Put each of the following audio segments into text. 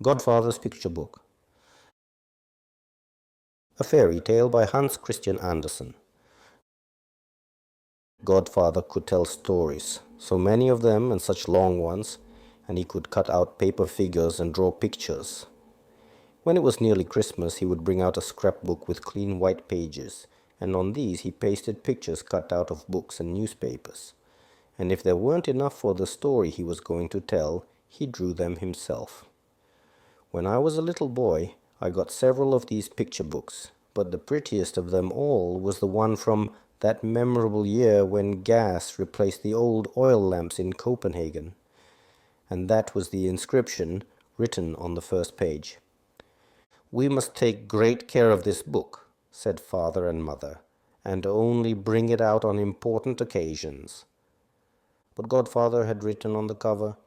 Godfather's Picture Book. A fairy tale by Hans Christian Andersen. Godfather could tell stories, so many of them and such long ones, and he could cut out paper figures and draw pictures. When it was nearly Christmas, he would bring out a scrapbook with clean white pages, and on these he pasted pictures cut out of books and newspapers. And if there weren't enough for the story he was going to tell, he drew them himself. When I was a little boy, I got several of these picture books, but the prettiest of them all was the one from that memorable year when gas replaced the old oil lamps in Copenhagen. And that was the inscription written on the first page. "We must take great care of this book," said father and mother, "and only bring it out on important occasions." But Godfather had written on the cover,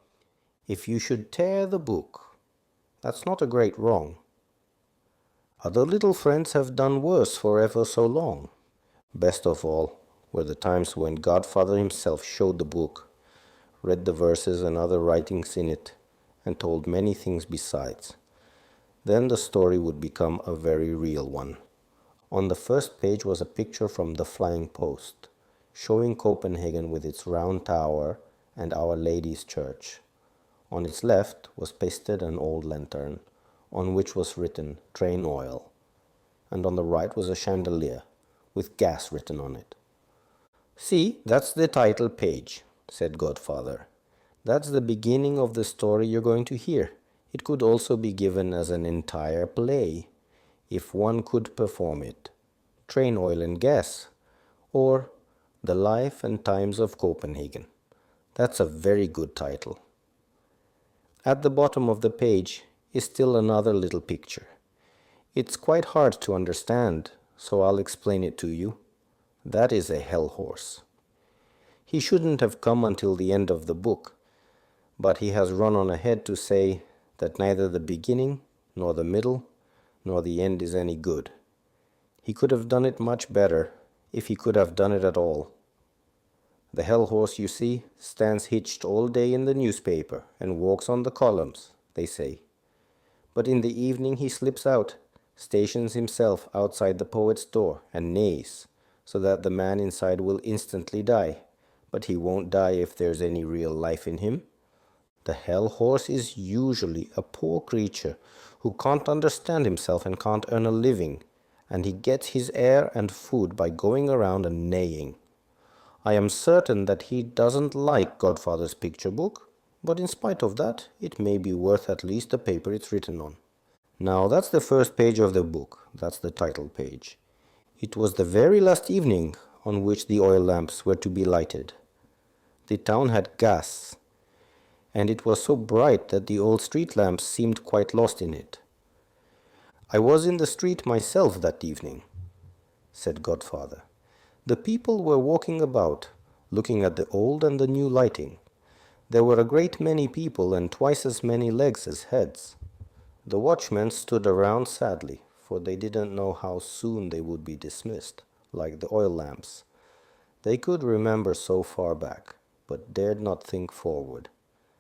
"If you should tear the book, that's not a great wrong. Other little friends have done worse for ever so long." Best of all were the times when Godfather himself showed the book, read the verses and other writings in it, and told many things besides. Then the story would become a very real one. On the first page was a picture from the Flying Post, showing Copenhagen with its round tower and Our Lady's Church. On its left was pasted an old lantern, on which was written "Train Oil," and on the right was a chandelier, with gas written on it. "See, that's the title page," said Godfather. "That's the beginning of the story you're going to hear. It could also be given as an entire play, if one could perform it. Train Oil and Gas, or The Life and Times of Copenhagen. That's a very good title." At the bottom of the page is still another little picture. It's quite hard to understand, so I'll explain it to you. That is a hell horse. He shouldn't have come until the end of the book, but he has run on ahead to say that neither the beginning, nor the middle, nor the end is any good. He could have done it much better, if he could have done it at all. The hell horse, you see, stands hitched all day in the newspaper and walks on the columns, they say. But in the evening he slips out, stations himself outside the poet's door, and neighs, so that the man inside will instantly die. But he won't die if there's any real life in him. The hell horse is usually a poor creature who can't understand himself and can't earn a living, and he gets his air and food by going around and neighing. I am certain that he doesn't like Godfather's picture book, but in spite of that, it may be worth at least the paper it's written on. Now that's the first page of the book, that's the title page. It was the very last evening on which the oil lamps were to be lighted. The town had gas, and it was so bright that the old street lamps seemed quite lost in it. "I was in the street myself that evening," said Godfather. "The people were walking about, looking at the old and the new lighting. There were a great many people and twice as many legs as heads. The watchmen stood around sadly, for they didn't know how soon they would be dismissed, like the oil lamps. They could remember so far back, but dared not think forward.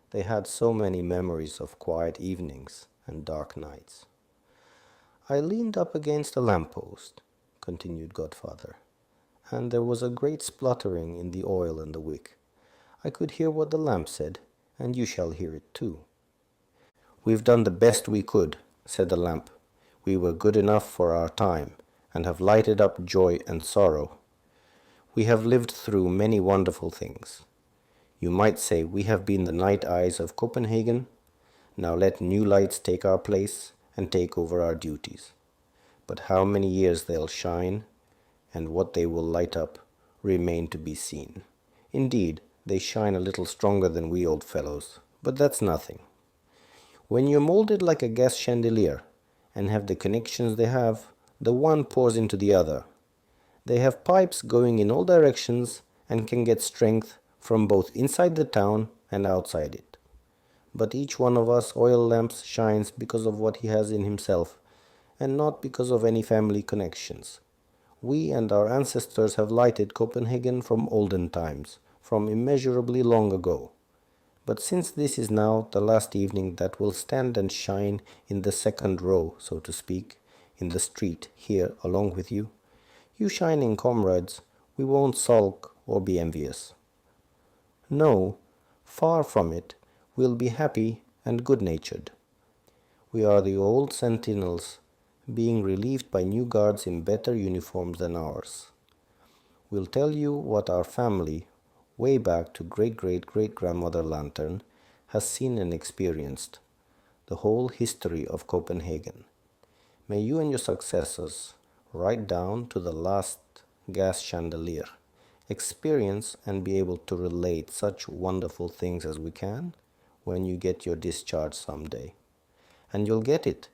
They had so many memories of quiet evenings and dark nights. I leaned up against a lamppost," continued Godfather, "and there was a great spluttering in the oil and the wick. I could hear what the lamp said, and you shall hear it too." "We've done the best we could," said the lamp. "We were good enough for our time, and have lighted up joy and sorrow. We have lived through many wonderful things. You might say we have been the night eyes of Copenhagen. Now let new lights take our place and take over our duties. But how many years they'll shine, and what they will light up, remain to be seen. Indeed, they shine a little stronger than we old fellows, but that's nothing. When you're molded like a gas chandelier, and have the connections they have, the one pours into the other. They have pipes going in all directions and can get strength from both inside the town and outside it. But each one of us oil lamps shines because of what he has in himself, and not because of any family connections. We and our ancestors have lighted Copenhagen from olden times, from immeasurably long ago. But since this is now the last evening that will stand and shine in the second row, so to speak, in the street here along with you, you shining comrades, we won't sulk or be envious. No, far from it, we'll be happy and good-natured. We are the old sentinels, being relieved by new guards in better uniforms than ours. We'll tell you what our family, way back to great-great-great-grandmother Lantern, has seen and experienced, the whole history of Copenhagen. May you and your successors, right down to the last gas chandelier, experience and be able to relate such wonderful things as we can when you get your discharge someday. And you'll get it.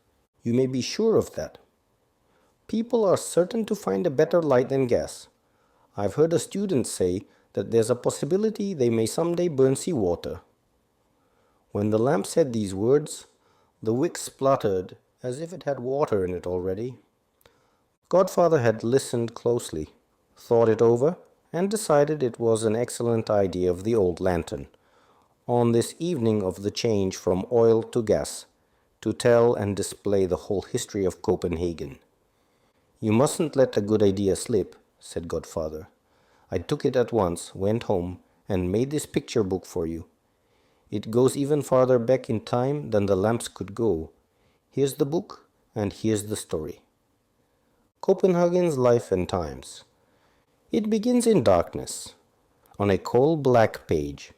You may be sure of that. People are certain to find a better light than gas. I've heard a student say that there's a possibility they may someday burn seawater. When the lamp said these words, the wick spluttered as if it had water in it already. Godfather had listened closely, thought it over, and decided it was an excellent idea of the old lantern, on this evening of the change from oil to gas, to tell and display the whole history of Copenhagen. You mustn't let a good idea slip, said Godfather. I took it at once, went home, and made this picture book for you. It goes even farther back in time than the lamps could go. Here's the book, and here's the story. Copenhagen's Life and Times. It begins in darkness, on a coal-black page.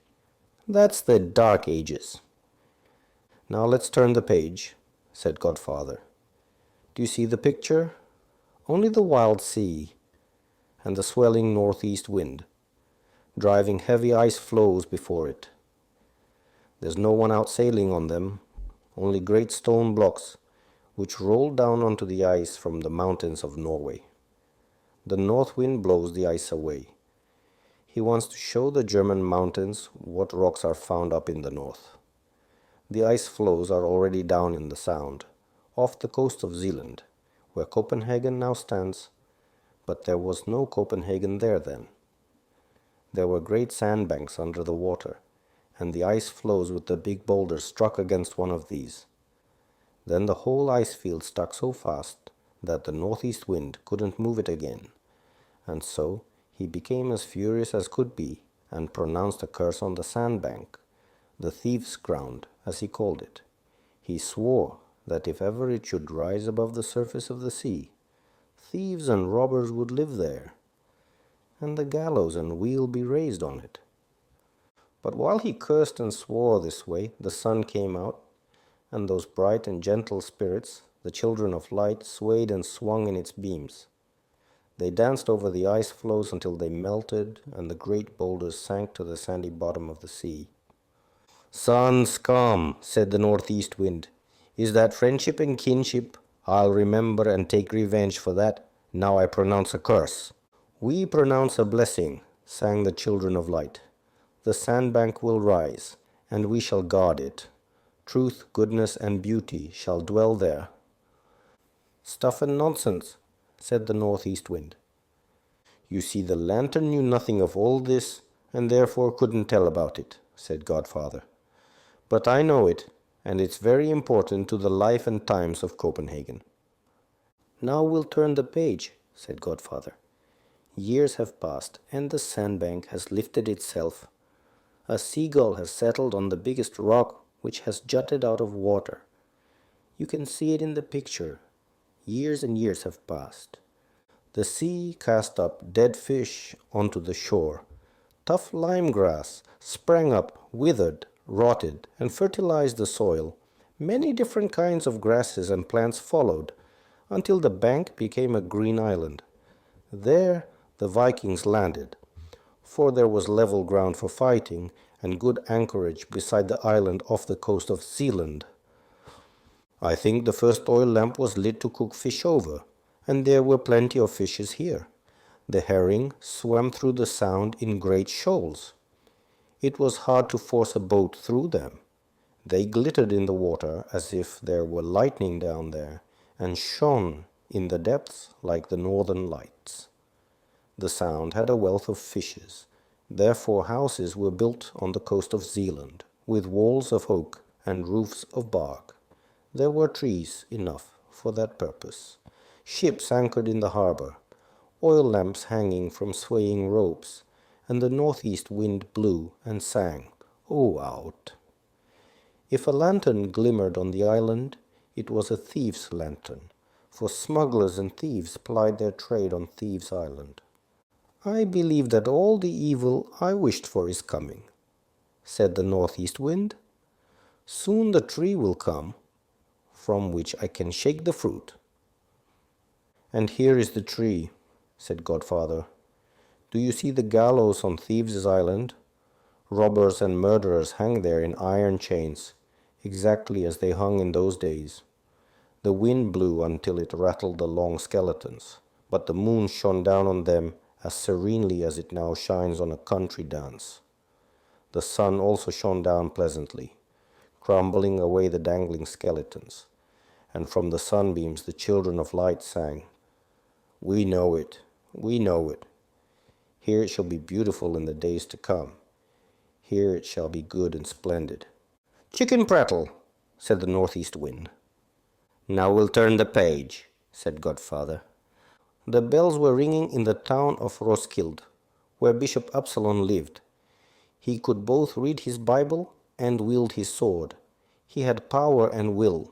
That's the Dark Ages. Now let's turn the page, said Godfather. Do you see the picture? Only the wild sea and the swelling northeast wind, driving heavy ice floes before it. There's no one out sailing on them, only great stone blocks which roll down onto the ice from the mountains of Norway. The north wind blows the ice away. He wants to show the German mountains what rocks are found up in the north. The ice floes are already down in the Sound, off the coast of Zealand, where Copenhagen now stands, but there was no Copenhagen there then. There were great sandbanks under the water, and the ice floes with the big boulders struck against one of these. Then the whole ice field stuck so fast that the northeast wind couldn't move it again, and so he became as furious as could be and pronounced a curse on the sandbank, the thieves' ground, as he called it. He swore that if ever it should rise above the surface of the sea, thieves and robbers would live there, and the gallows and wheel be raised on it. But while he cursed and swore this way, the sun came out, and those bright and gentle spirits, the children of light, swayed and swung in its beams. They danced over the ice floes until they melted, and the great boulders sank to the sandy bottom of the sea. Sons, come, said the northeast wind. Is that friendship and kinship? I'll remember and take revenge for that. Now I pronounce a curse. We pronounce a blessing, sang the children of light. The sandbank will rise, and we shall guard it. Truth, goodness, and beauty shall dwell there. Stuff and nonsense, said the northeast wind. You see, the lantern knew nothing of all this, and therefore couldn't tell about it, said Godfather. But I know it, and it's very important to the life and times of Copenhagen. Now we'll turn the page, said Godfather. Years have passed, and the sandbank has lifted itself. A seagull has settled on the biggest rock which has jutted out of water. You can see it in the picture. Years and years have passed. The sea cast up dead fish onto the shore. Tough lime grass sprang up, withered, rotted, and fertilized the soil. Many different kinds of grasses and plants followed, until the bank became a green island. There the Vikings landed, for there was level ground for fighting and good anchorage beside the island off the coast of Zealand. I think the first oil lamp was lit to cook fish over, and there were plenty of fishes here. The herring swam through the Sound in great shoals. It was hard to force a boat through them. They glittered in the water as if there were lightning down there, and shone in the depths like the northern lights. The Sound had a wealth of fishes. Therefore houses were built on the coast of Zealand, with walls of oak and roofs of bark. There were trees enough for that purpose, ships anchored in the harbor, oil lamps hanging from swaying ropes, and the northeast wind blew and sang, "Oh, out!" If a lantern glimmered on the island, it was a thief's lantern, for smugglers and thieves plied their trade on Thieves' Island. "I believe that all the evil I wished for is coming," said the northeast wind. "Soon the tree will come, from which I can shake the fruit." "And here is the tree," said Godfather. "Do you see the gallows on Thieves' Island? Robbers and murderers hang there in iron chains, exactly as they hung in those days. The wind blew until it rattled the long skeletons, but the moon shone down on them as serenely as it now shines on a country dance. The sun also shone down pleasantly, crumbling away the dangling skeletons, and from the sunbeams the children of light sang, 'We know it, we know it. Here it shall be beautiful in the days to come. Here it shall be good and splendid.'" "Chicken prattle," said the northeast wind. "Now we'll turn the page," said Godfather. The bells were ringing in the town of Roskilde, where Bishop Absalon lived. He could both read his Bible and wield his sword. He had power and will.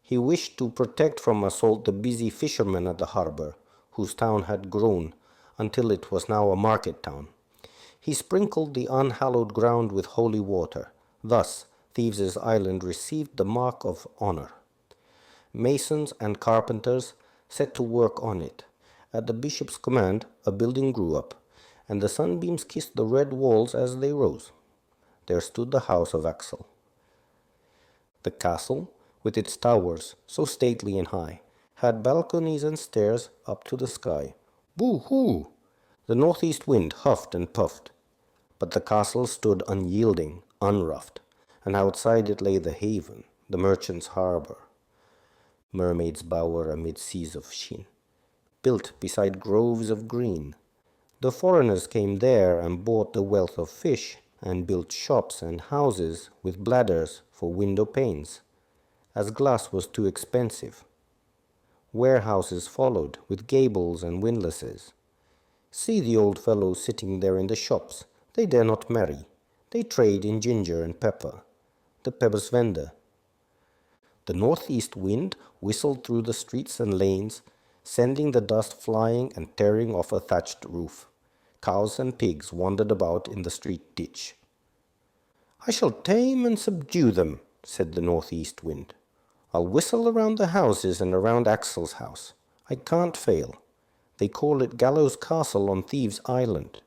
He wished to protect from assault the busy fishermen at the harbor, whose town had grown until it was now a market town. He sprinkled the unhallowed ground with holy water. Thus Thieves' Island received the mark of honor. Masons and carpenters set to work on it. At the bishop's command, a building grew up, and the sunbeams kissed the red walls as they rose. There stood the house of Axel. The castle, with its towers, so stately and high, had balconies and stairs up to the sky. Boo-hoo! The northeast wind huffed and puffed, but the castle stood unyielding, unroughed, and outside it lay the haven, the merchant's harbor. Mermaid's bower amid seas of sheen, built beside groves of green. The foreigners came there and bought the wealth of fish, and built shops and houses with bladders for window panes, as glass was too expensive. Warehouses followed, with gables and windlasses. See the old fellows sitting there in the shops. They dare not marry. They trade in ginger and pepper. The Pebbersvende. The northeast wind whistled through the streets and lanes, sending the dust flying and tearing off a thatched roof. Cows and pigs wandered about in the street ditch. "I shall tame and subdue them," said the northeast wind. "I'll whistle around the houses and around Axel's house. I can't fail. They call it Gallows Castle on Thieves' Island."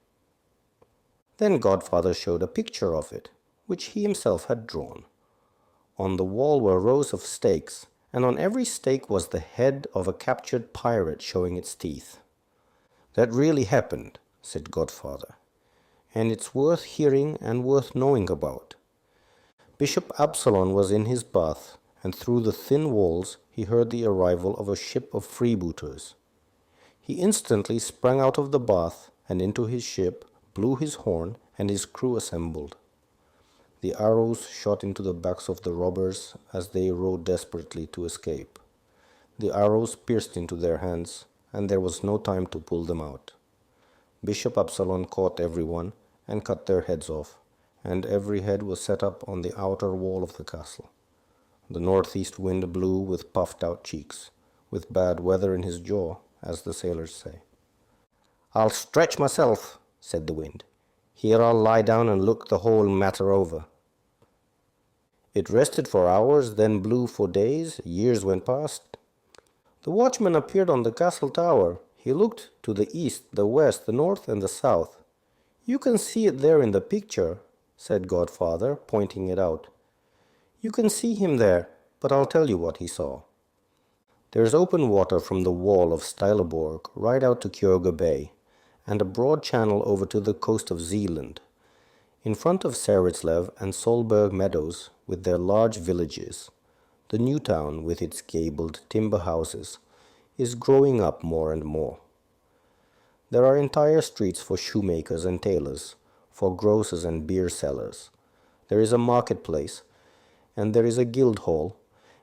Then Godfather showed a picture of it, which he himself had drawn. On the wall were rows of stakes, and on every stake was the head of a captured pirate showing its teeth. "That really happened," said Godfather, "and it's worth hearing and worth knowing about." Bishop Absalon was in his bath, and through the thin walls he heard the arrival of a ship of freebooters. He instantly sprang out of the bath and into his ship, blew his horn, and his crew assembled. The arrows shot into the backs of the robbers as they rowed desperately to escape. The arrows pierced into their hands, and there was no time to pull them out. Bishop Absalon caught everyone and cut their heads off, and every head was set up on the outer wall of the castle. The northeast wind blew with puffed-out cheeks, with bad weather in his jaw, as the sailors say. "I'll stretch myself," said the wind. "Here I'll lie down and look the whole matter over." It rested for hours, then blew for days. Years went past. The watchman appeared on the castle tower. He looked to the east, the west, the north, and the south. "You can see it there in the picture," said Godfather, pointing it out. "You can see him there, but I'll tell you what he saw. There's open water from the wall of Styleborg right out to Kjorga Bay, and a broad channel over to the coast of Zealand. In front of Saritslev and Solberg meadows, with their large villages, the new town, with its gabled timber houses, is growing up more and more. There are entire streets for shoemakers and tailors, for grocers and beer sellers. There is a marketplace, and there is a guild hall,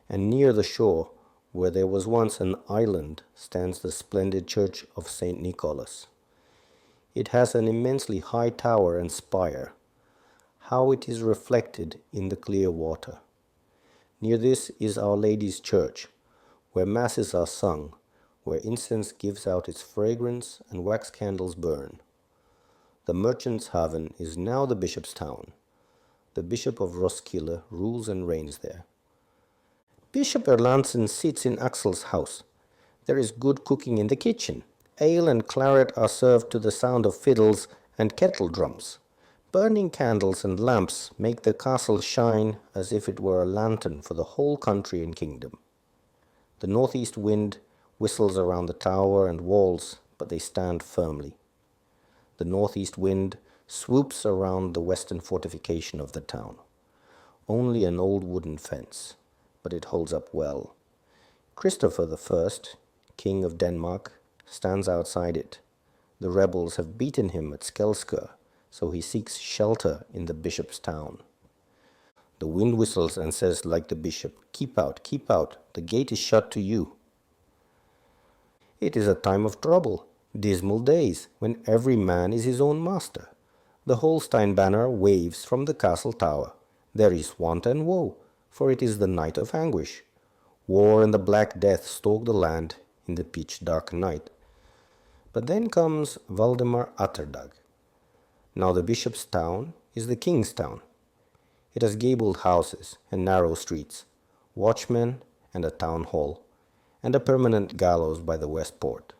and near the shore, where there was once an island, stands the splendid church of St. Nicholas. It has an immensely high tower and spire. How it is reflected in the clear water! Near this is Our Lady's Church, where masses are sung, where incense gives out its fragrance and wax candles burn. The merchant's haven is now the bishop's town. The Bishop of Roskilde rules and reigns there. Bishop Erlandsen sits in Axel's house. There is good cooking in the kitchen. Ale and claret are served to the sound of fiddles and kettle drums. Burning candles and lamps make the castle shine as if it were a lantern for the whole country and kingdom. The northeast wind whistles around the tower and walls, but they stand firmly. The northeast wind swoops around the western fortification of the town. Only an old wooden fence, but it holds up well. Christopher I, King of Denmark, stands outside it. The rebels have beaten him at Skelsker, so he seeks shelter in the bishop's town. The wind whistles and says like the bishop, keep out, the gate is shut to you." It is a time of trouble, dismal days, when every man is his own master. The Holstein banner waves from the castle tower. There is want and woe, for it is the night of anguish. War and the Black Death stalk the land in the pitch-dark night. But then comes Valdemar Atterdag. Now the bishop's town is the king's town. It has gabled houses and narrow streets, watchmen and a town hall, and a permanent gallows by the west port.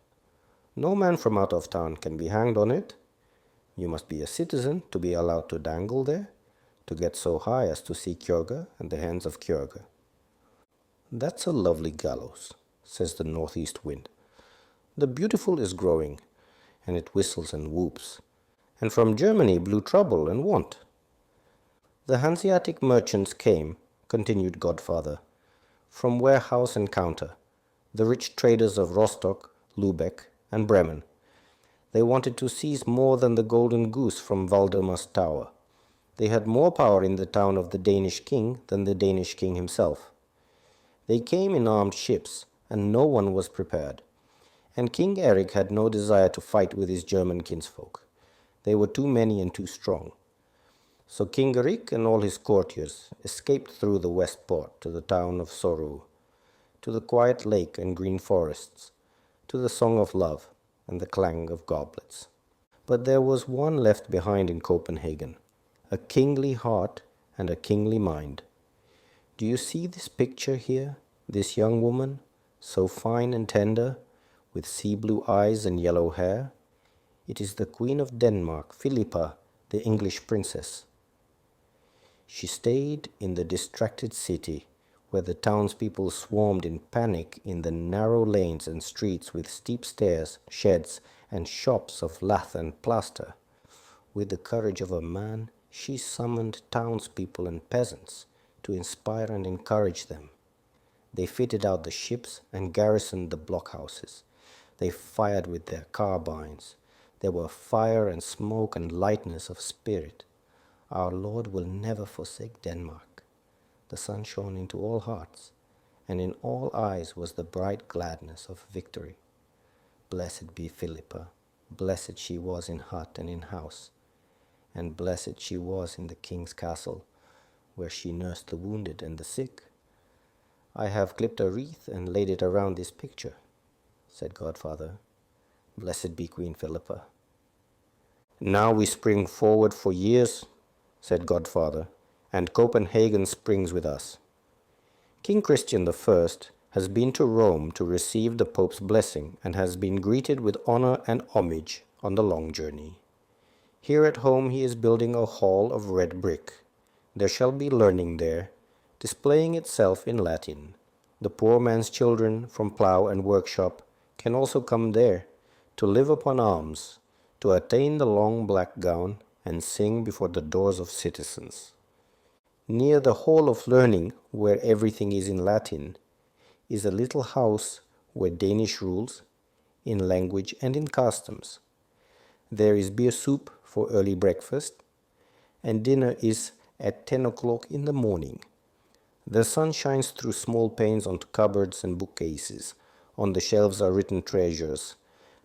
No man from out of town can be hanged on it. You must be a citizen to be allowed to dangle there, to get so high as to see Kjørge and the hands of Kjørge. "That's a lovely gallows," says the northeast wind. "The beautiful is growing, and it whistles and whoops. And from Germany blew trouble and want." "The Hanseatic merchants came," continued Godfather, "from warehouse and counter, the rich traders of Rostock, Lubeck, and Bremen. They wanted to seize more than the golden goose from Valdemar's tower. They had more power in the town of the Danish king than the Danish king himself. They came in armed ships, and no one was prepared. And King Eric had no desire to fight with his German kinsfolk. They were too many and too strong. So King Eric and all his courtiers escaped through the west port to the town of Sorø, to the quiet lake and green forests, to the song of love and the clang of goblets. But there was one left behind in Copenhagen, a kingly heart and a kingly mind. Do you see this picture here, this young woman, so fine and tender, with sea-blue eyes and yellow hair? It is the Queen of Denmark, Philippa, the English princess. She stayed in the distracted city, where the townspeople swarmed in panic in the narrow lanes and streets with steep stairs, sheds, and shops of lath and plaster. With the courage of a man, she summoned townspeople and peasants to inspire and encourage them. They fitted out the ships and garrisoned the blockhouses. They fired with their carbines. There were fire and smoke and lightness of spirit. Our Lord will never forsake Denmark. The sun shone into all hearts, and in all eyes was the bright gladness of victory. Blessed be Philippa, blessed she was in hut and in house, and blessed she was in the king's castle, where she nursed the wounded and the sick. I have clipped a wreath and laid it around this picture," said Godfather. "Blessed be Queen Philippa." "Now we spring forward for years," said Godfather, "and Copenhagen springs with us. King Christian I has been to Rome to receive the Pope's blessing and has been greeted with honor and homage on the long journey. Here at home he is building a hall of red brick. There shall be learning there, displaying itself in Latin. The poor man's children from plough and workshop can also come there to live upon alms, to attain the long black gown and sing before the doors of citizens. Near the Hall of Learning, where everything is in Latin, is a little house where Danish rules, in language and in customs. There is beer soup for early breakfast, and dinner is at 10 o'clock in the morning. The sun shines through small panes onto cupboards and bookcases. On the shelves are written treasures.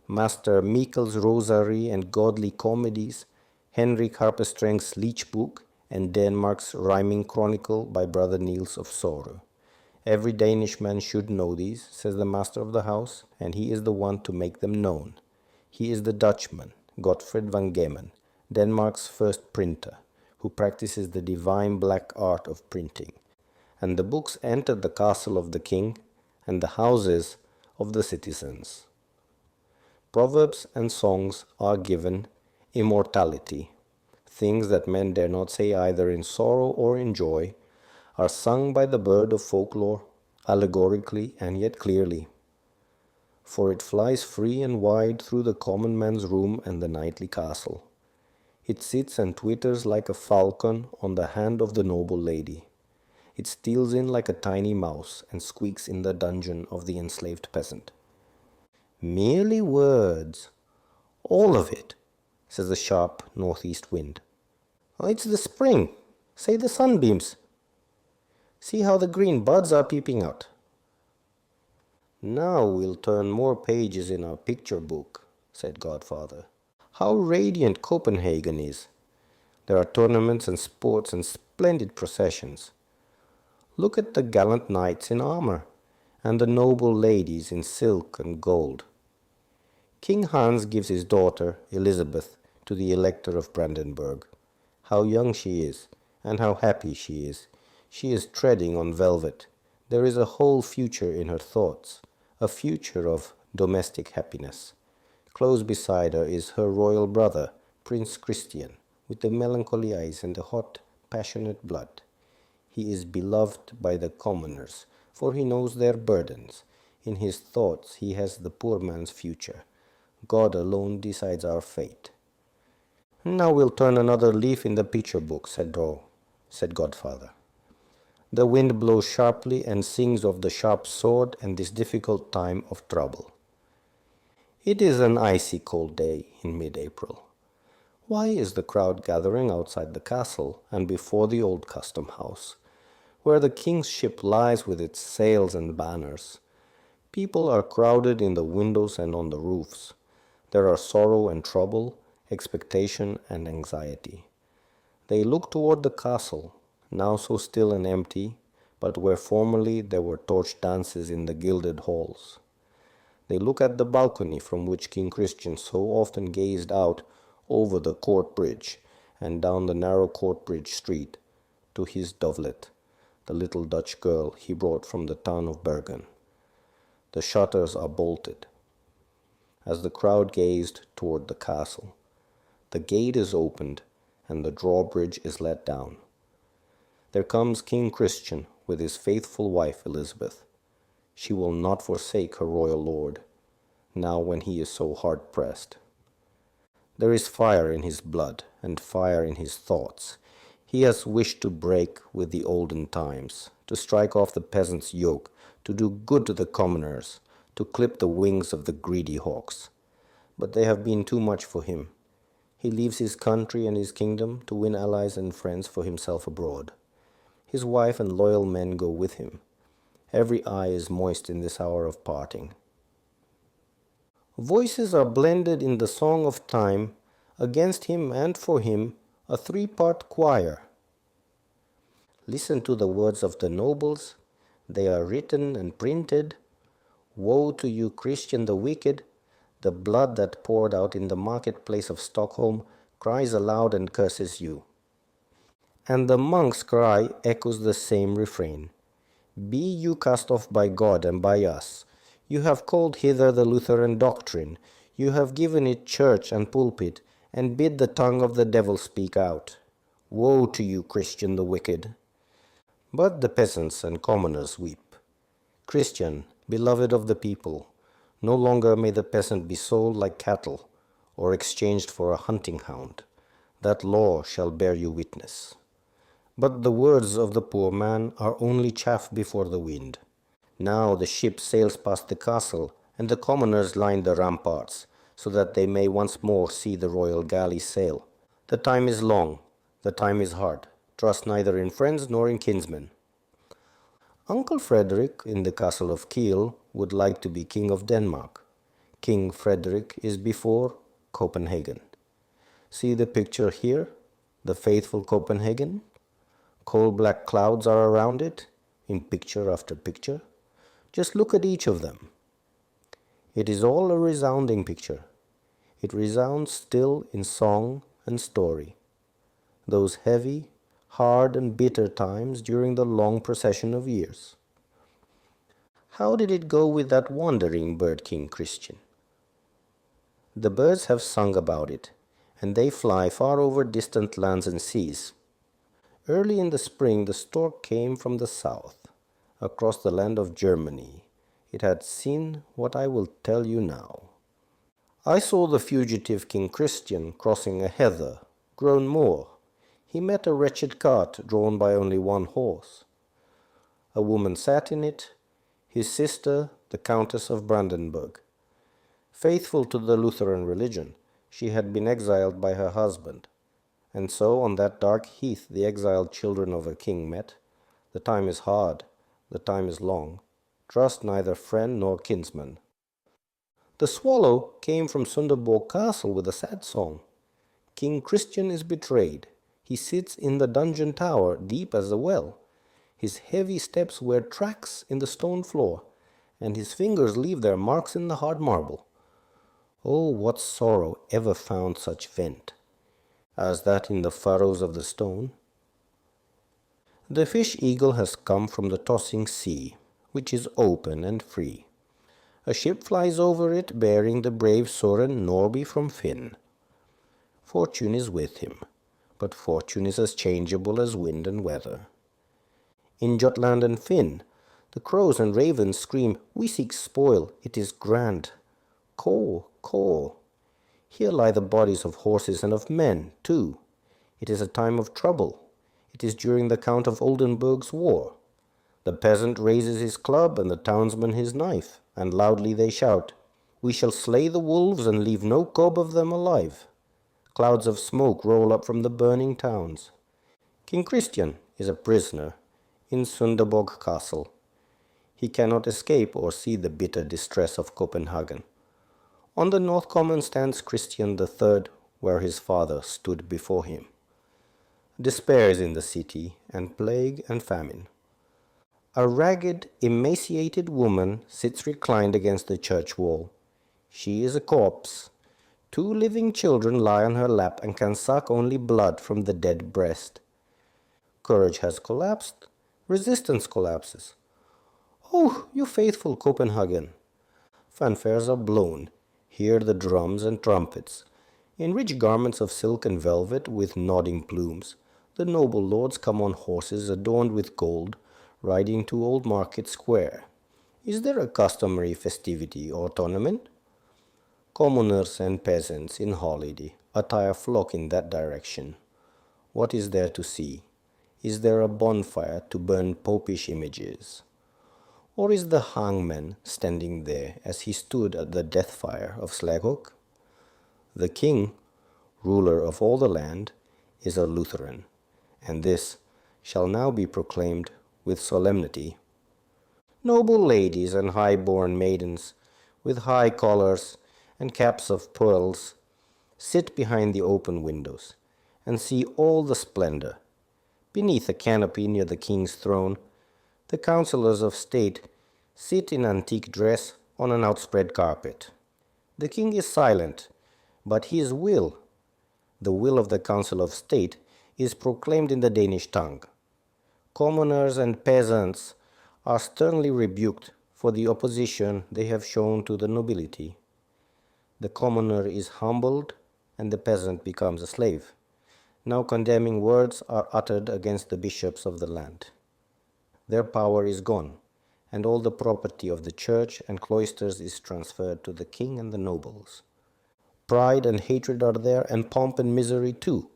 Master Meikle's Rosary and Godly Comedies, Henrik Harpestreng's Leech Book, and Denmark's Rhyming Chronicle by Brother Niels of Sorrow. Every Danish man should know these, says the master of the house, and he is the one to make them known. He is the Dutchman, Godfred van Gemmen, Denmark's first printer, who practices the divine black art of printing. And the books entered the castle of the king and the houses of the citizens. Proverbs and songs are given immortality. Things that men dare not say either in sorrow or in joy are sung by the bird of folklore, allegorically and yet clearly. For it flies free and wide through the common man's room and the knightly castle. It sits and twitters like a falcon on the hand of the noble lady. It steals in like a tiny mouse and squeaks in the dungeon of the enslaved peasant. Merely words, all of it, says the sharp northeast wind. Oh, it's the spring, say the sunbeams. See how the green buds are peeping out. Now we'll turn more pages in our picture book, said Godfather. How radiant Copenhagen is. There are tournaments and sports and splendid processions. Look at the gallant knights in armor, and the noble ladies in silk and gold. King Hans gives his daughter, Elizabeth, to the Elector of Brandenburg. How young she is, and how happy she is. She is treading on velvet. There is a whole future in her thoughts, a future of domestic happiness. Close beside her is her royal brother, Prince Christian, with the melancholy eyes and the hot, passionate blood. He is beloved by the commoners, for he knows their burdens. In his thoughts he has the poor man's future. God alone decides our fate. Now we'll turn another leaf in the picture book, said Godfather. The wind blows sharply and sings of the sharp sword and this difficult time of trouble. It is an icy cold day in mid-April. Why is the crowd gathering outside the castle and before the old custom house, where the king's ship lies with its sails and banners? People are crowded in the windows and on the roofs. There are sorrow and trouble, expectation and anxiety. They look toward the castle, now so still and empty, but where formerly there were torch dances in the gilded halls. They look at the balcony from which King Christian so often gazed out over the court bridge and down the narrow court bridge street to his dovelet, the little Dutch girl he brought from the town of Bergen. The shutters are bolted. As the crowd gazed toward the castle, the gate is opened and the drawbridge is let down. There comes King Christian with his faithful wife Elizabeth. She will not forsake her royal lord, now when he is so hard-pressed. There is fire in his blood and fire in his thoughts. He has wished to break with the olden times, to strike off the peasant's yoke, to do good to the commoners, to clip the wings of the greedy hawks. But they have been too much for him. He leaves his country and his kingdom to win allies and friends for himself abroad. His wife and loyal men go with him. Every eye is moist in this hour of parting. Voices are blended in the song of time, against him and for him, a three-part choir. Listen to the words of the nobles. They are written and printed. Woe to you, Christian the wicked! The blood that poured out in the marketplace of Stockholm cries aloud and curses you. And the monk's cry echoes the same refrain. Be you cast off by God and by us. You have called hither the Lutheran doctrine. You have given it church and pulpit, and bid the tongue of the devil speak out. Woe to you, Christian the wicked! But the peasants and commoners weep. Christian, beloved of the people, no longer may the peasant be sold like cattle, or exchanged for a hunting hound. That law shall bear you witness. But the words of the poor man are only chaff before the wind. Now the ship sails past the castle, and the commoners line the ramparts, so that they may once more see the royal galley sail. The time is long, the time is hard. Trust neither in friends nor in kinsmen. Uncle Frederick in the castle of Kiel would like to be king of Denmark. King Frederick is before Copenhagen. See the picture here? The faithful Copenhagen? Coal-black clouds are around it, in picture after picture. Just look at each of them. It is all a resounding picture. It resounds still in song and story. Those heavy, hard and bitter times during the long procession of years. How did it go with that wandering bird King Christian? The birds have sung about it, and they fly far over distant lands and seas. Early in the spring the stork came from the south, across the land of Germany. It had seen what I will tell you now. I saw the fugitive King Christian crossing a heather, grown moor. He met a wretched cart drawn by only one horse. A woman sat in it, his sister, the Countess of Brandenburg. Faithful to the Lutheran religion, she had been exiled by her husband. And so on that dark heath the exiled children of a king met. The time is hard, the time is long. Trust neither friend nor kinsman. The swallow came from Sunderborg Castle with a sad song. King Christian is betrayed. He sits in the dungeon tower, deep as a well. His heavy steps wear tracks in the stone floor, and his fingers leave their marks in the hard marble. Oh, what sorrow ever found such vent as that in the furrows of the stone? The fish-eagle has come from the tossing sea, which is open and free. A ship flies over it, bearing the brave Soren Norby from Finn. Fortune is with him, but fortune is as changeable as wind and weather. In Jutland and Finn, the crows and ravens scream, "We seek spoil, it is grand. Caw, caw." Here lie the bodies of horses and of men, too. It is a time of trouble. It is during the Count of Oldenburg's war. The peasant raises his club and the townsman his knife, and loudly they shout, "We shall slay the wolves and leave no cub of them alive." Clouds of smoke roll up from the burning towns. King Christian is a prisoner in Sunderborg Castle. He cannot escape or see the bitter distress of Copenhagen. On the North Common stands Christian III, where his father stood before him. Despair is in the city, and plague and famine. A ragged, emaciated woman sits reclined against the church wall. She is a corpse. 2 living children lie on her lap and can suck only blood from the dead breast. Courage has collapsed. Resistance collapses. Oh, you faithful Copenhagen! Fanfares are blown. Hear the drums and trumpets. In rich garments of silk and velvet with nodding plumes, the noble lords come on horses adorned with gold, riding to Old Market Square. Is there a customary festivity or tournament? Commoners and peasants in holiday attire flock in that direction. What is there to see? Is there a bonfire to burn popish images? Or is the hangman standing there as he stood at the death fire of Slaghook? The king, ruler of all the land, is a Lutheran, and this shall now be proclaimed with solemnity. Noble ladies and high-born maidens, with high collars and caps of pearls, sit behind the open windows and see all the splendor. Beneath a canopy near the king's throne, the councillors of state sit in antique dress on an outspread carpet. The king is silent, but his will, the will of the council of state, is proclaimed in the Danish tongue. Commoners and peasants are sternly rebuked for the opposition they have shown to the nobility. The commoner is humbled and the peasant becomes a slave. Now condemning words are uttered against the bishops of the land. Their power is gone, and all the property of the church and cloisters is transferred to the king and the nobles. Pride and hatred are there, and pomp and misery too.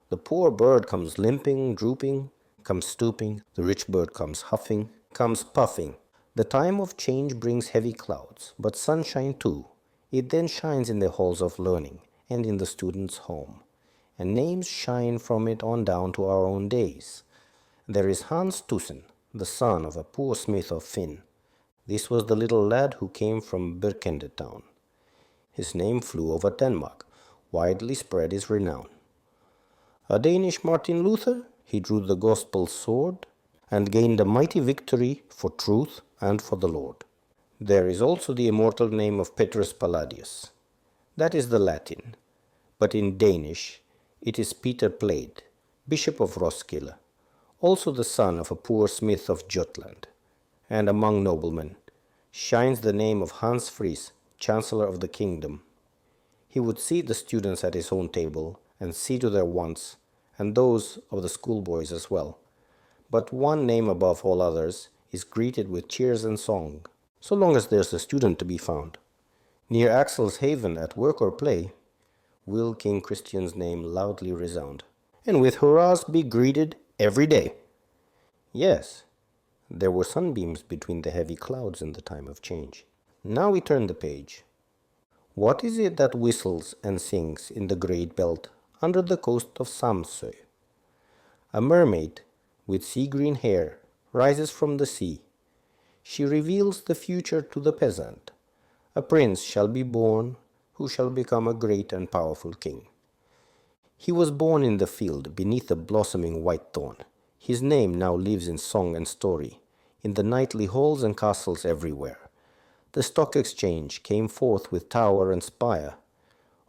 The poor bird comes limping, drooping, comes stooping. The rich bird comes huffing, comes puffing. The time of change brings heavy clouds, but sunshine too. It then shines in the halls of learning and in the student's home. and names shine from it on down to our own days. There is Hans Tussen, the son of a poor smith of Finn. This was the little lad who came from Birkende town. His name flew over Denmark, widely spread his renown. A Danish Martin Luther, he drew the gospel sword, and gained a mighty victory for truth and for the Lord. There is also the immortal name of Petrus Palladius. That is the Latin, but in Danish it is Peter Plade, Bishop of Roskilde, also the son of a poor smith of Jutland. And among noblemen shines the name of Hans Fries, Chancellor of the Kingdom. He would seat the students at his own table and see to their wants, and those of the schoolboys as well. But one name above all others is greeted with cheers and song, so long as there's a student to be found. Near Axel's haven at work or play, will King Christian's name loudly resound, and with hurrahs be greeted every day. Yes, there were sunbeams between the heavy clouds in the time of change. Now we turn the page. What is it that whistles and sings in the great belt under the coast of Samsø? A mermaid with sea-green hair rises from the sea. She reveals the future to the peasant. A prince shall be born who shall become a great and powerful king. He was born in the field beneath the blossoming white thorn. His name now lives in song and story, in the knightly halls and castles everywhere. The stock exchange came forth with tower and spire.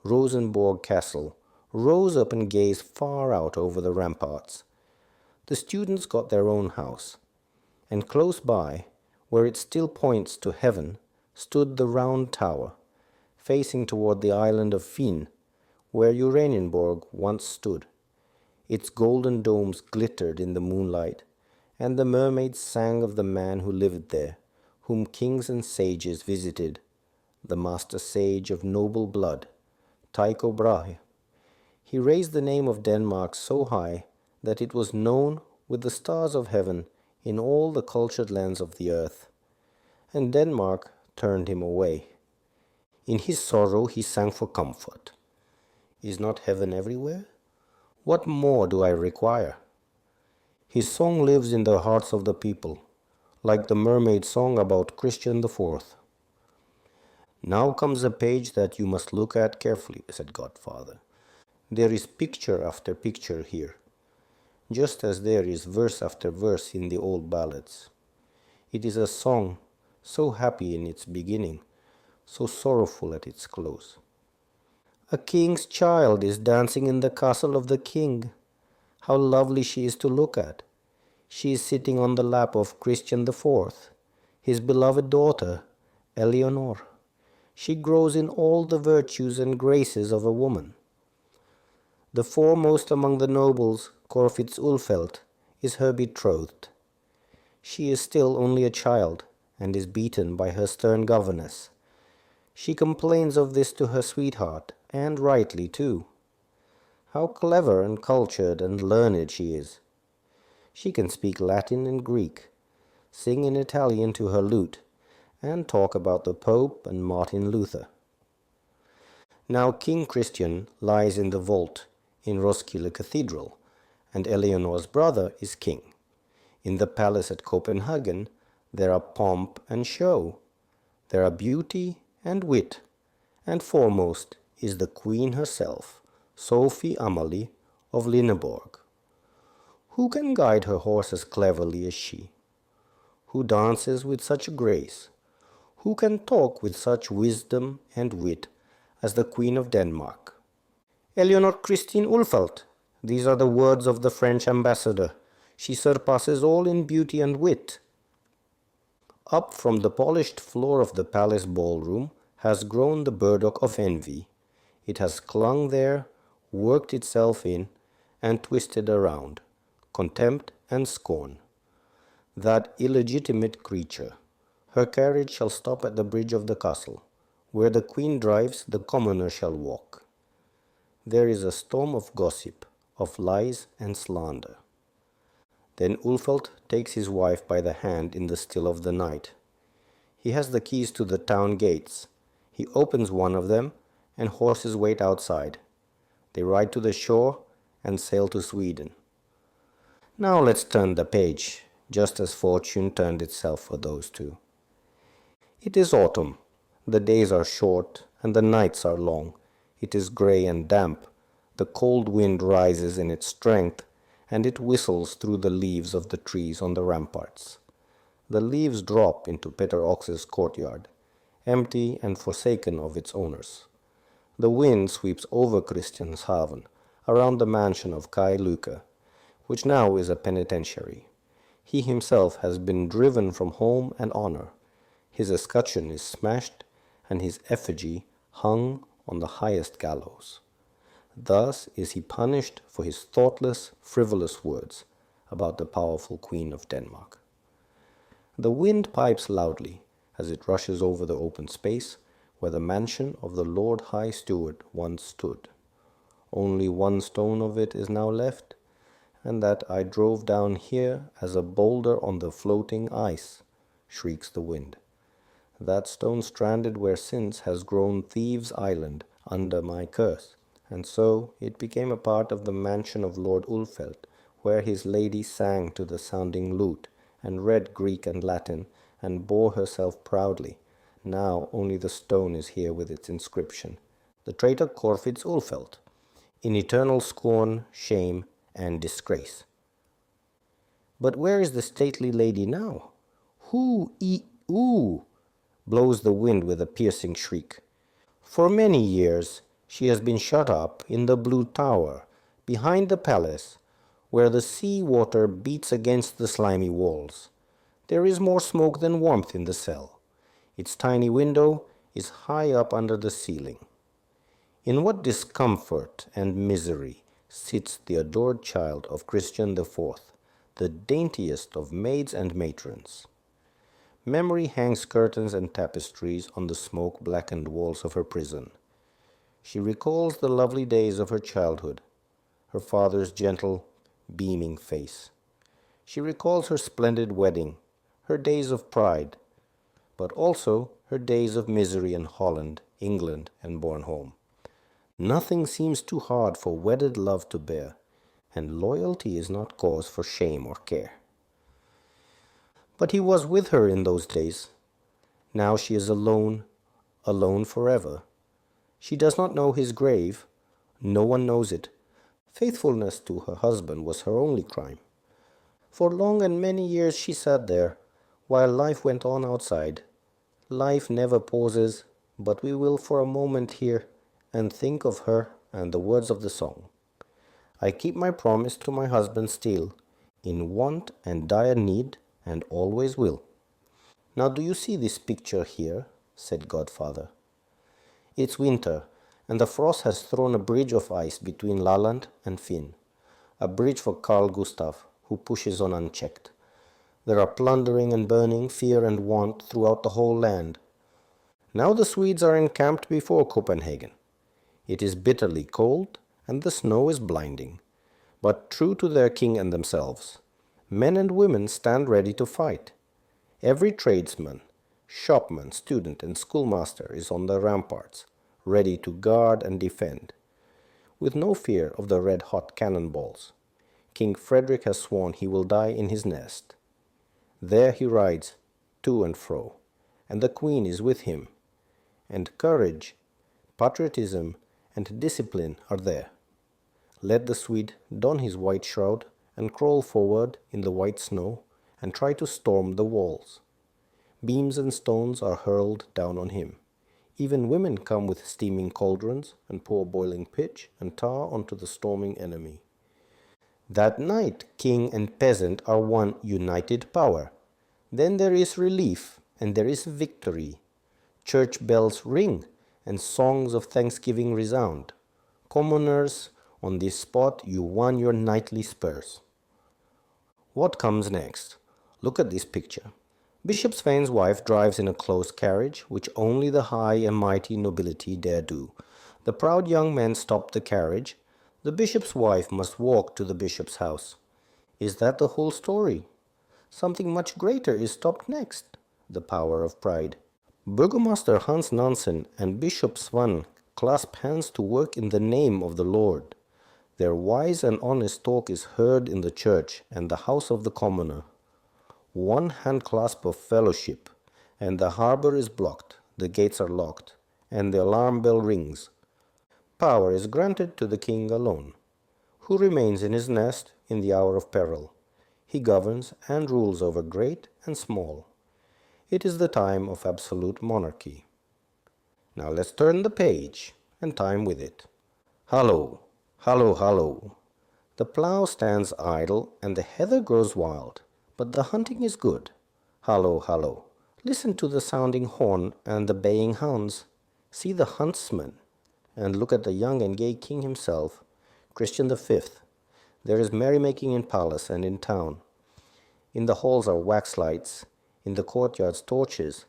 Rosenborg Castle rose up and gazed far out over the ramparts. The students got their own house, and close by, where it still points to heaven, stood the round tower, facing toward the island of Finn, where Uranienborg once stood. Its golden domes glittered in the moonlight, and the mermaids sang of the man who lived there, whom kings and sages visited, the master sage of noble blood, Tycho Brahe. He raised the name of Denmark so high that it was known with the stars of heaven in all the cultured lands of the earth. And Denmark turned him away. In his sorrow he sang for comfort. Is not heaven everywhere? What more do I require? His song lives in the hearts of the people, like the mermaid song about Christian IV. Now comes a page that you must look at carefully, said Godfather. There is picture after picture here, just as there is verse after verse in the old ballads. It is a song so happy in its beginning, so sorrowful at its close. A king's child is dancing in the castle of the king. How lovely she is to look at. She is sitting on the lap of Christian IV, his beloved daughter, Eleanor. She grows in all the virtues and graces of a woman. The foremost among the nobles, Corfitz Ulfeld, is her betrothed. She is still only a child, and is beaten by her stern governess. She complains of this to her sweetheart, and rightly too. How clever and cultured and learned she is. She can speak Latin and Greek, sing in Italian to her lute, and talk about the Pope and Martin Luther. Now King Christian lies in the vault in Roskilde Cathedral, and Eleanor's brother is king. In the palace at Copenhagen there are pomp and show. There are beauty and wit, and foremost is the queen herself, Sophie Amalie of Linneborg. Who can guide her horse as cleverly as she? Who dances with such grace? Who can talk with such wisdom and wit as the Queen of Denmark? Eleanor Christine Ulfeldt, these are the words of the French ambassador. She surpasses all in beauty and wit. Up from the polished floor of the palace ballroom has grown the burdock of envy. It has clung there, worked itself in, and twisted around, contempt and scorn. That illegitimate creature, her carriage shall stop at the bridge of the castle. Where the queen drives, the commoner shall walk. There is a storm of gossip, of lies and slander. Then Ulfeldt takes his wife by the hand in the still of the night. He has the keys to the town gates. He opens one of them, and horses wait outside. They ride to the shore and sail to Sweden. Now let's turn the page, just as fortune turned itself for those two. It is autumn. The days are short and the nights are long. It is grey and damp. The cold wind rises in its strength, and it whistles through the leaves of the trees on the ramparts. The leaves drop into Peter Ox's courtyard, empty and forsaken of its owners. The wind sweeps over Christianshavn, around the mansion of Kai Luke, which now is a penitentiary. He himself has been driven from home and honor. His escutcheon is smashed, and his effigy hung on the highest gallows. Thus is he punished for his thoughtless, frivolous words about the powerful Queen of Denmark. The wind pipes loudly as it rushes over the open space where the mansion of the Lord High Steward once stood. Only one stone of it is now left, and that I drove down here as a boulder on the floating ice, shrieks the wind. That stone stranded where since has grown Thieves' Island under my curse, and so it became a part of the mansion of Lord Ulfeldt, where his lady sang to the sounding lute, and read Greek and Latin, and bore herself proudly. Now only the stone is here with its inscription, the traitor Corfitz Ulfeldt, in eternal scorn, shame, and disgrace. But where is the stately lady now? Ooh, blows the wind with a piercing shriek. For many years she has been shut up in the Blue Tower, behind the palace, where the sea water beats against the slimy walls. There is more smoke than warmth in the cell. Its tiny window is high up under the ceiling. In what discomfort and misery sits the adored child of Christian IV, the daintiest of maids and matrons. Memory hangs curtains and tapestries on the smoke-blackened walls of her prison. She recalls the lovely days of her childhood, her father's gentle, beaming face. She recalls her splendid wedding, her days of pride, but also her days of misery in Holland, England, and Bornholm. Nothing seems too hard for wedded love to bear, and loyalty is not cause for shame or care. But he was with her in those days. Now she is alone, alone forever. She does not know his grave. No one knows it. Faithfulness to her husband was her only crime. For long and many years she sat there, while life went on outside. Life never pauses, but we will for a moment here and think of her and the words of the song. I keep my promise to my husband still, in want and dire need, and always will. Now do you see this picture here? Said Godfather. It's winter, and the frost has thrown a bridge of ice between Laland and Finn, a bridge for Carl Gustaf, who pushes on unchecked. There are plundering and burning, fear and want throughout the whole land. Now the Swedes are encamped before Copenhagen. It is bitterly cold, and the snow is blinding, but true to their king and themselves. Men and women stand ready to fight. Every tradesman, shopman, student, and schoolmaster is on the ramparts, ready to guard and defend, with no fear of the red-hot cannonballs. King Frederick has sworn he will die in his nest. There he rides to and fro, and the Queen is with him. And courage, patriotism, and discipline are there. Let the Swede don his white shroud and crawl forward in the white snow and try to storm the walls. Beams and stones are hurled down on him. Even women come with steaming cauldrons and pour boiling pitch and tar onto the storming enemy. That night, king and peasant are one united power. Then there is relief and there is victory. Church bells ring and songs of thanksgiving resound. Commoners, on this spot you won your knightly spurs. What comes next? Look at this picture. Bishop Sven's wife drives in a close carriage, which only the high and mighty nobility dare do. The proud young men stop the carriage. The bishop's wife must walk to the bishop's house. Is that the whole story? Something much greater is stopped next. The power of pride. Burgomaster Hans Nansen and Bishop Svan clasp hands to work in the name of the Lord. Their wise and honest talk is heard in the church and the house of the commoner. One hand clasp of fellowship, and the harbor is blocked, the gates are locked, and the alarm bell rings. Power is granted to the king alone, who remains in his nest in the hour of peril. He governs and rules over great and small. It is the time of absolute monarchy. Now let's turn the page, and time with it. Hallo, hallo, hallo. The plough stands idle, and the heather grows wild, but the hunting is good. Hallo, hallo. Listen to the sounding horn and the baying hounds. See the huntsman, and look at the young and gay king himself, Christian V. There is merrymaking in palace and in town. In the halls are wax lights, in the courtyards torches,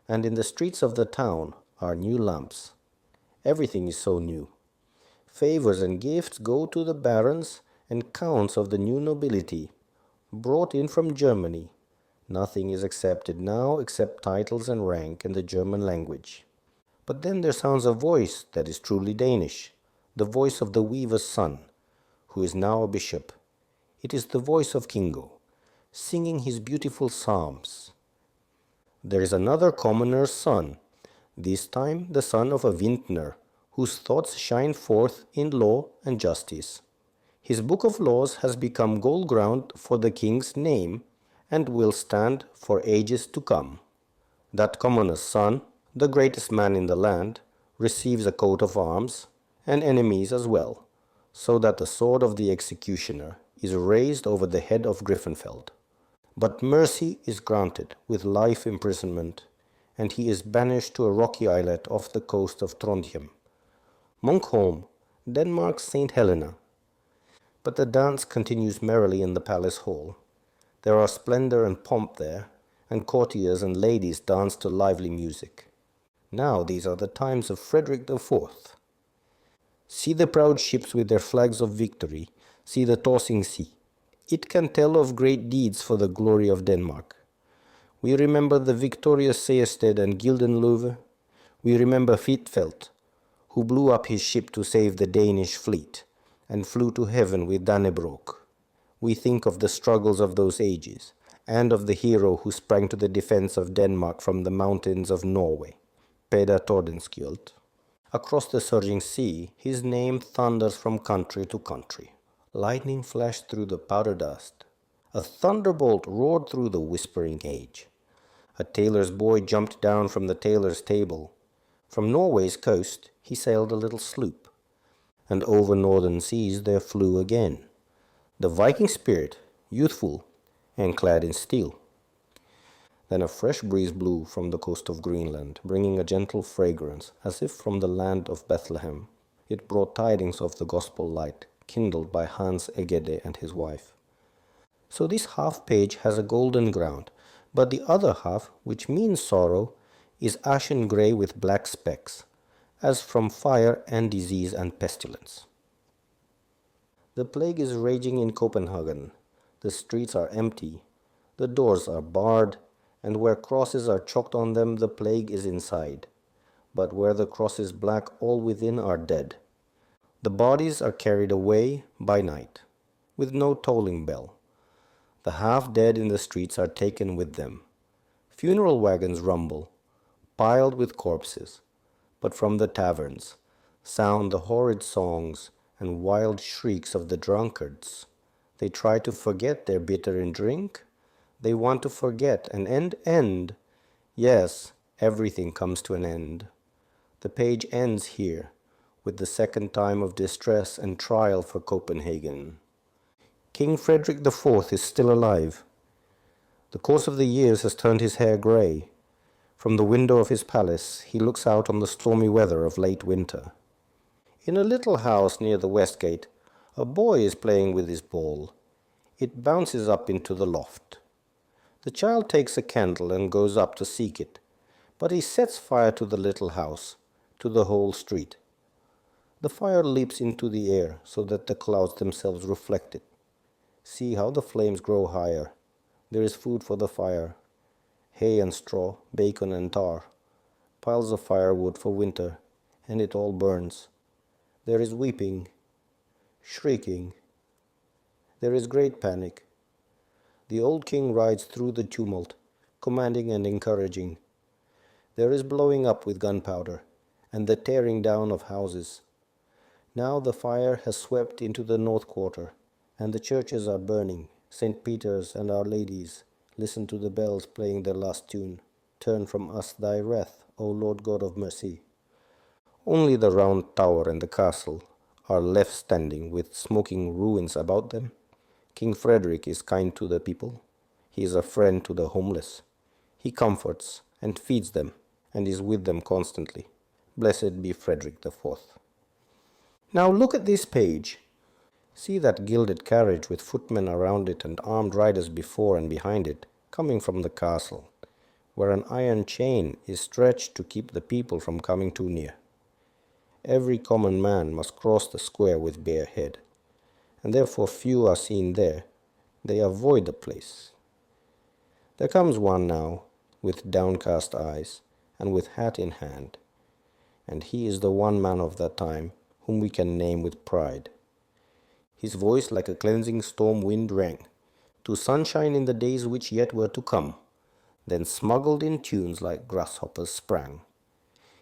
and in the streets of the town are new lamps. Everything is so new. Favors and gifts go to the barons and counts of the new nobility, brought in from Germany. Nothing is accepted now except titles and rank and the German language. But then there sounds a voice that is truly Danish, the voice of the weaver's son, who is now a bishop. It is the voice of Kingo, singing his beautiful psalms. There is another commoner's son, this time the son of a vintner, whose thoughts shine forth in law and justice. His book of laws has become gold ground for the king's name and will stand for ages to come. That commoner's son, the greatest man in the land, receives a coat of arms, and enemies as well, so that the sword of the executioner is raised over the head of Griffenfeld. But mercy is granted with life imprisonment, and he is banished to a rocky islet off the coast of Trondheim, Munkholm, Denmark's St. Helena. But the dance continues merrily in the palace hall. There are splendor and pomp there, and courtiers and ladies dance to lively music. Now these are the times of Frederick IV. See the proud ships with their flags of victory, see the tossing sea. It can tell of great deeds for the glory of Denmark. We remember the victorious Seested and Gildenløve. We remember Hvitfeldt, who blew up his ship to save the Danish fleet, and flew to heaven with Dannebrog. We think of the struggles of those ages, and of the hero who sprang to the defense of Denmark from the mountains of Norway, Peder Tordenskjold. Across the surging sea, his name thunders from country to country. Lightning flashed through the powder dust. A thunderbolt roared through the whispering age. A tailor's boy jumped down from the tailor's table. From Norway's coast he sailed a little sloop, and over northern seas there flew again the Viking spirit, youthful and clad in steel. Then a fresh breeze blew from the coast of Greenland, bringing a gentle fragrance, as if from the land of Bethlehem. It brought tidings of the gospel light, kindled by Hans Egede and his wife. So this half page has a golden ground, but the other half, which means sorrow, is ashen grey with black specks, as from fire and disease and pestilence. The plague is raging in Copenhagen. The streets are empty, the doors are barred, and where crosses are chalked on them the plague is inside. But where the cross is black, all within are dead. The bodies are carried away by night, with no tolling bell. The half-dead in the streets are taken with them. Funeral wagons rumble, piled with corpses, but from the taverns sound the horrid songs and wild shrieks of the drunkards. They try to forget their bitter in drink. They want to forget and end. Yes, everything comes to an end. The page ends here, with the second time of distress and trial for Copenhagen. King Frederick IV is still alive. The course of the years has turned his hair grey. From the window of his palace he looks out on the stormy weather of late winter. In a little house near the west gate, a boy is playing with his ball. It bounces up into the loft. The child takes a candle and goes up to seek it, but he sets fire to the little house, to the whole street. The fire leaps into the air so that the clouds themselves reflect it. See how the flames grow higher. There is food for the fire, hay and straw, bacon and tar, piles of firewood for winter, and it all burns. There is weeping, shrieking. There is great panic. The old king rides through the tumult, commanding and encouraging. There is blowing up with gunpowder, and the tearing down of houses. Now the fire has swept into the north quarter, and the churches are burning. St. Peter's and Our Lady's. Listen to the bells playing their last tune. Turn from us thy wrath, O Lord God of mercy. Only the round tower and the castle are left standing with smoking ruins about them. King Frederick is kind to the people. He is a friend to the homeless. He comforts and feeds them and is with them constantly. Blessed be Frederick the Fourth. Now look at this page. See that gilded carriage with footmen around it and armed riders before and behind it, coming from the castle, where an iron chain is stretched to keep the people from coming too near. Every common man must cross the square with bare head, and therefore few are seen there. They avoid the place. There comes one now, with downcast eyes, and with hat in hand, and he is the one man of that time whom we can name with pride. His voice like a cleansing storm wind rang, to sunshine in the days which yet were to come, then smuggled in tunes like grasshoppers sprang,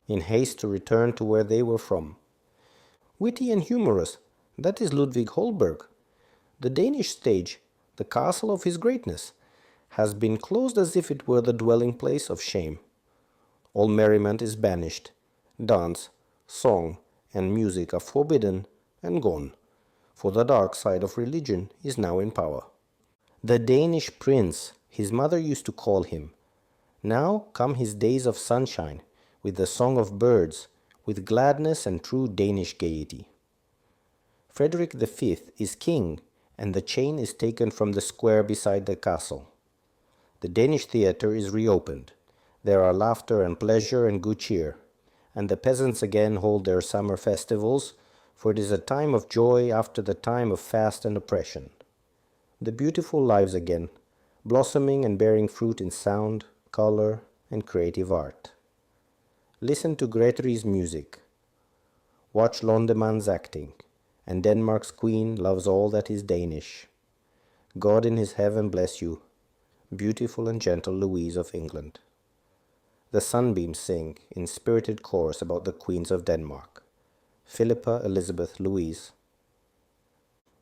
in haste to return to where they were from. Witty and humorous, that is Ludwig Holberg. The Danish stage, the castle of his greatness, has been closed as if it were the dwelling place of shame. All merriment is banished. Dance, song, and music are forbidden and gone, for the dark side of religion is now in power. The Danish prince, his mother used to call him. Now come his days of sunshine, with the song of birds, with gladness and true Danish gaiety. Frederick V is king, and the chain is taken from the square beside the castle. The Danish theatre is reopened. There are laughter and pleasure and good cheer, and the peasants again hold their summer festivals, for it is a time of joy after the time of fast and oppression. The beautiful lives again, blossoming and bearing fruit in sound, color, and creative art. Listen to Grétry's music. Watch Londemann's acting, and Denmark's queen loves all that is Danish. God in his heaven bless you, beautiful and gentle Louise of England. The sunbeams sing in spirited chorus about the queens of Denmark. Philippa Elizabeth Louise.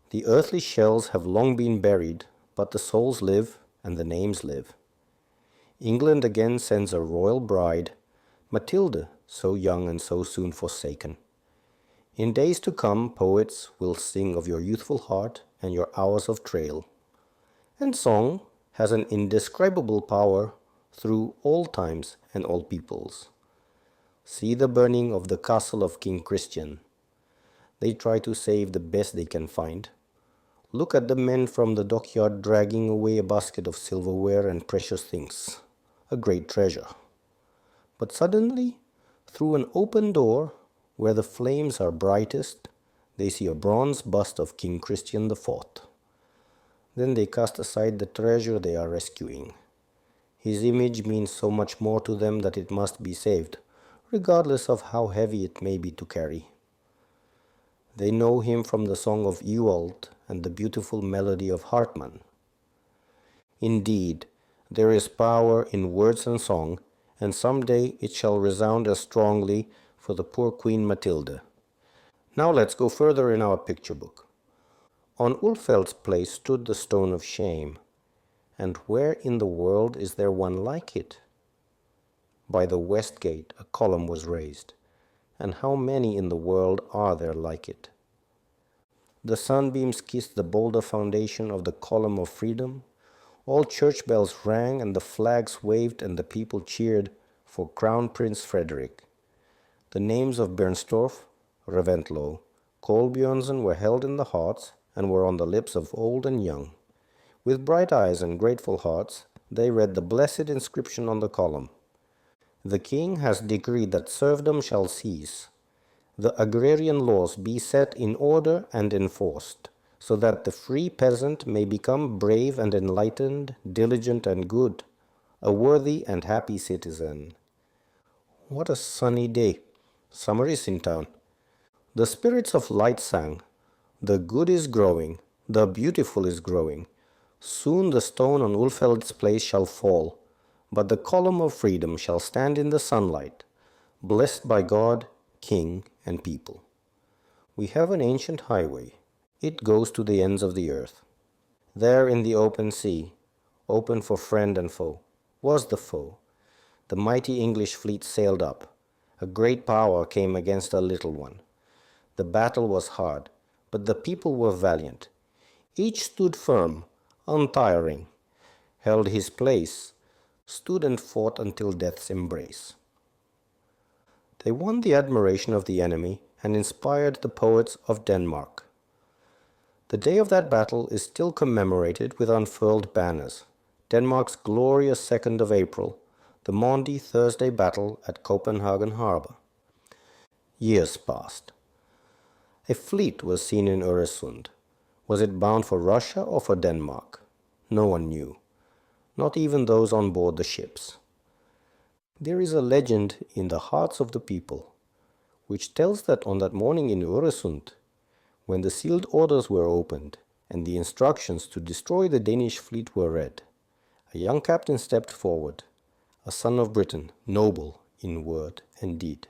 The earthly shells have long been buried, but the souls live and the names live. England again sends a royal bride, Matilda, so young and so soon forsaken. In days to come, poets will sing of your youthful heart and your hours of trail. And song has an indescribable power through all times and all peoples. See the burning of the castle of King Christian. They try to save the best they can find. Look at the men from the dockyard dragging away a basket of silverware and precious things, a great treasure. But suddenly, through an open door, where the flames are brightest, they see a bronze bust of King Christian IV. Then they cast aside the treasure they are rescuing. His image means so much more to them that it must be saved, regardless of how heavy it may be to carry. They know him from the song of Ewald and the beautiful melody of Hartmann. Indeed, there is power in words and song, and someday it shall resound as strongly for the poor Queen Matilda. Now let's go further in our picture book. On Ulfeldt's place stood the stone of shame, and where in the world is there one like it? By the west gate a column was raised, and how many in the world are there like it? The sunbeams kissed the boulder foundation of the column of freedom. All church bells rang and the flags waved and the people cheered for Crown Prince Frederick. The names of Bernstorff, Reventlow, Kolbjörnsen were held in the hearts and were on the lips of old and young. With bright eyes and grateful hearts, they read the blessed inscription on the column. The king has decreed that serfdom shall cease. The agrarian laws be set in order and enforced, so that the free peasant may become brave and enlightened, diligent and good, a worthy and happy citizen. What a sunny day! Summer is in town. The spirits of light sang, "The good is growing, the beautiful is growing. Soon the stone on Ulfeld's place shall fall, but the column of freedom shall stand in the sunlight, blessed by God, king, and people." We have an ancient highway. It goes to the ends of the earth. There in the open sea, open for friend and foe, was the foe. The mighty English fleet sailed up. A great power came against a little one. The battle was hard, but the people were valiant. Each stood firm, untiring, held his place, stood and fought until death's embrace. They won the admiration of the enemy and inspired the poets of Denmark. The day of that battle is still commemorated with unfurled banners. Denmark's glorious 2nd of April, the Maundy Thursday battle at Copenhagen harbor. Years passed. A fleet was seen in Öresund. Was it bound for Russia or for Denmark? No one knew, not even those on board the ships. There is a legend in the hearts of the people, which tells that on that morning in Öresund, when the sealed orders were opened and the instructions to destroy the Danish fleet were read, a young captain stepped forward, a son of Britain, noble in word and deed.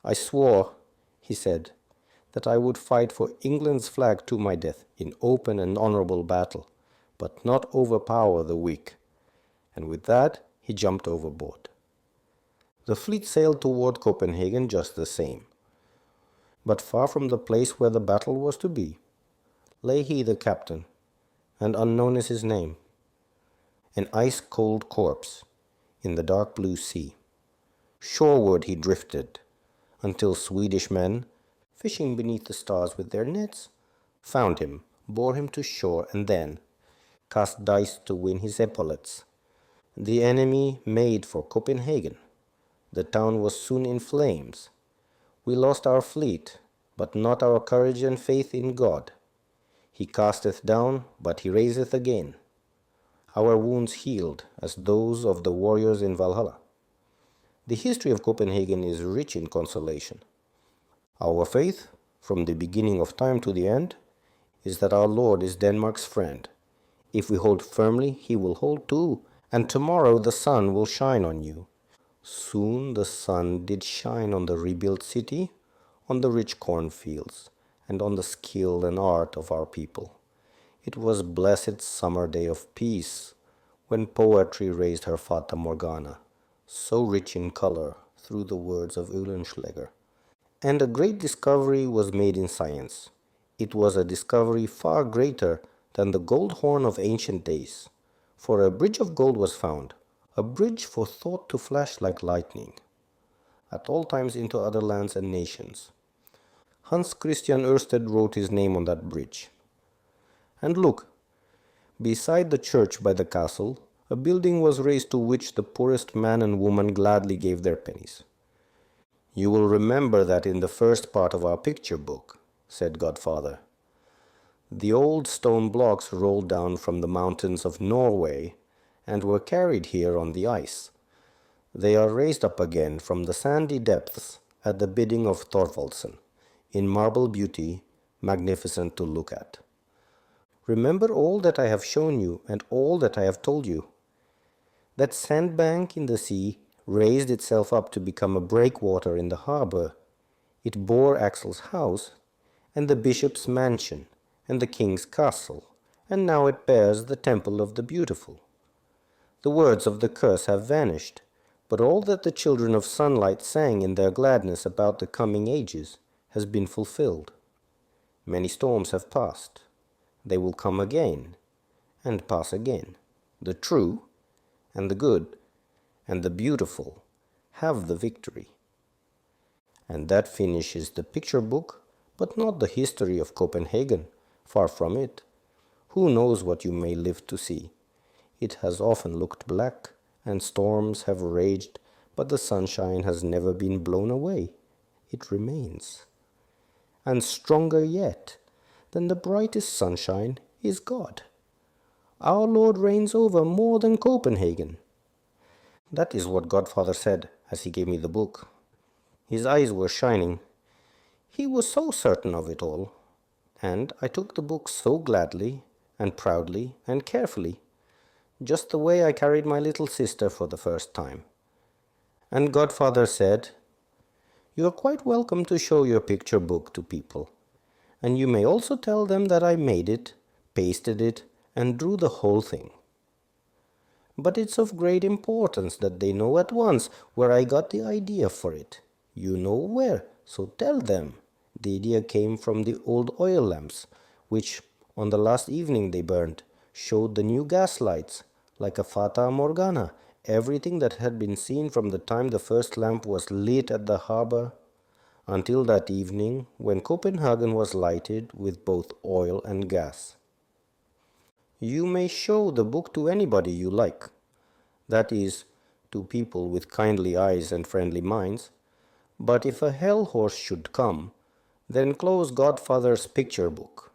"I swore," he said, "that I would fight for England's flag to my death in open and honorable battle, but not overpower the weak." And with that, he jumped overboard. The fleet sailed toward Copenhagen just the same. But far from the place where the battle was to be, lay he the captain, and unknown is his name, an ice-cold corpse in the dark blue sea. Shoreward he drifted, until Swedish men, fishing beneath the stars with their nets, found him, bore him to shore, and then cast dice to win his epaulets. The enemy made for Copenhagen. The town was soon in flames. We lost our fleet, but not our courage and faith in God. He casteth down, but he raiseth again. Our wounds healed as those of the warriors in Valhalla. The history of Copenhagen is rich in consolation. Our faith, from the beginning of time to the end, is that our Lord is Denmark's friend. If we hold firmly, he will hold too, and tomorrow the sun will shine on you. Soon the sun did shine on the rebuilt city, on the rich cornfields, and on the skill and art of our people. It was blessed summer day of peace, when poetry raised her Fata Morgana, so rich in color through the words of Eulenschläger. And a great discovery was made in science. It was a discovery far greater than the gold horn of ancient days, for a bridge of gold was found, a bridge for thought to flash like lightning, at all times into other lands and nations. Hans Christian Andersen wrote his name on that bridge. And look, beside the church by the castle, a building was raised to which the poorest man and woman gladly gave their pennies. "You will remember that in the first part of our picture book," said Godfather. "The old stone blocks rolled down from the mountains of Norway and were carried here on the ice. They are raised up again from the sandy depths at the bidding of Thorvaldsen, in marble beauty, magnificent to look at. Remember all that I have shown you and all that I have told you. That sandbank in the sea raised itself up to become a breakwater in the harbor. It bore Axel's house, and the bishop's mansion, and the king's castle, and now it bears the temple of the beautiful. The words of the curse have vanished, but all that the children of sunlight sang in their gladness about the coming ages has been fulfilled. Many storms have passed. They will come again, and pass again. The true, and the good, and the beautiful have the victory." And that finishes the picture book, but not the history of Copenhagen. Far from it. Who knows what you may live to see? It has often looked black, and storms have raged, but the sunshine has never been blown away. It remains. And stronger yet than the brightest sunshine is God. Our Lord reigns over more than Copenhagen. That is what Godfather said as he gave me the book. His eyes were shining. He was so certain of it all. And I took the book so gladly and proudly and carefully, just the way I carried my little sister for the first time. And Godfather said, "You are quite welcome to show your picture book to people, and you may also tell them that I made it, pasted it, and drew the whole thing. But it's of great importance that they know at once where I got the idea for it. You know where, so tell them. The idea came from the old oil lamps, which, on the last evening they burned, showed the new gas lights, like a fata morgana, everything that had been seen from the time the first lamp was lit at the harbor until that evening when Copenhagen was lighted with both oil and gas. You may show the book to anybody you like, that is, to people with kindly eyes and friendly minds, but if a hell horse should come, then close Godfather's picture book.